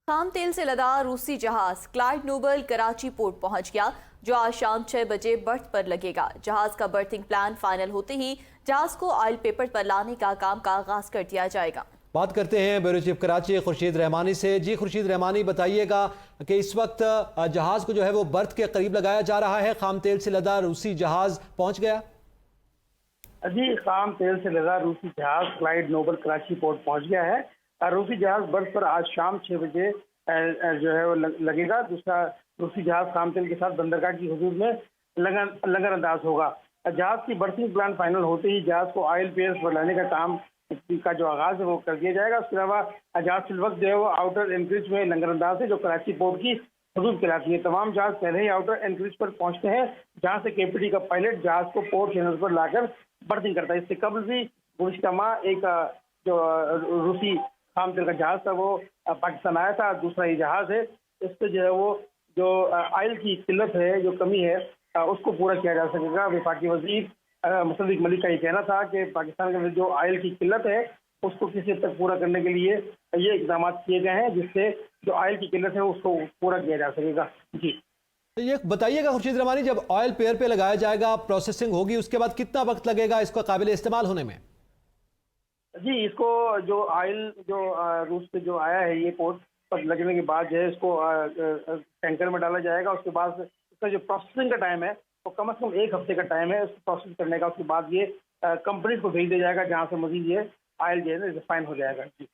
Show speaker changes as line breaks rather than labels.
خام تیل سے لدا روسی جہاز کلائیڈ نوبل کراچی پورٹ پہنچ گیا، جو آج شام 6 بجے برتھ پر لگے گا۔ جہاز کا برتھنگ پلان فائنل ہوتے ہی جہاز کو آئل پیپر پر لانے کا کام کا آغاز کر دیا جائے گا۔
بات کرتے ہیں بیورو چیف کراچی خورشید رحمانی سے۔ جی خورشید رحمانی، بتائیے گا کہ اس وقت جہاز کو جو ہے وہ برتھ کے قریب لگایا جا رہا ہے، خام تیل سے لدا روسی جہاز پہنچ گیا؟
جی، خام تیل سے لدا روسی جہاز کلائیڈ نوبل کراچی پورٹ پہنچ گیا ہے۔ روسی جہاز برف پر آج شام 6 بجے جو ہے وہ لگے گا۔ دوسرا روسی جہاز خام تیل کے ساتھ بندرگاہ کی حدود میں لنگر انداز ہوگا۔ جہاز کی برتھنگ پلان فائنل ہوتے ہی جہاز کو آئل پیئرز پر لانے کا کام کا جو آغاز ہے وہ کر دیا جائے گا۔ اس کے علاوہ جہاز فی الوقت جو ہے وہ آؤٹر اینکریج میں لنگر انداز ہے، جو کراچی پورٹ کی حدود کہلاتی ہے۔ تمام جہاز پہلے ہی آؤٹر اینکریج پر پہنچتے ہیں، جہاں سے KPT کا پائلٹ جہاز کو پورٹ چینل پر لا کر برتھنگ کرتا ہے۔ اس سے قبل بھی گزشتہ ماہ ایک جو روسی خام تیل کا جہاز تھا وہ پاکستان آیا تھا۔ دوسرا یہ جہاز ہے، اس سے جو ہے وہ جو آئل کی قلت ہے، جو کمی ہے، اس کو پورا کیا جا سکے گا۔ وفاقی وزیر مصدق ملک کا یہ کہنا تھا کہ پاکستان کے جو آئل کی قلت ہے اس کو کسی حد تک پورا کرنے کے لیے یہ اقدامات کیے گئے ہیں، جس سے جو آئل کی قلت ہے اس کو پورا کیا جا سکے گا۔ جی
یہ بتائیے گا خورشید رحمانی، جب آئل پیئر پہ لگایا جائے گا، پروسیسنگ ہوگی، اس کے بعد کتنا وقت لگے گا اس کو قابل استعمال ہونے میں؟
جی، اس کو جو آئل جو روس سے جو آیا ہے یہ پورٹ پر لگنے کے بعد جو ہے اس کو ٹینکر میں ڈالا جائے گا۔ اس کے بعد اس کا جو پروسیسنگ کا ٹائم ہے وہ کم از کم 1 ہفتے کا ٹائم ہے اس کو پروسیس کرنے کا۔ اس کے بعد یہ کمپنیز کو بھیج دیا جائے گا، جہاں سے مزید یہ آئل جو ہے ریفائن ہو جائے گا۔ جی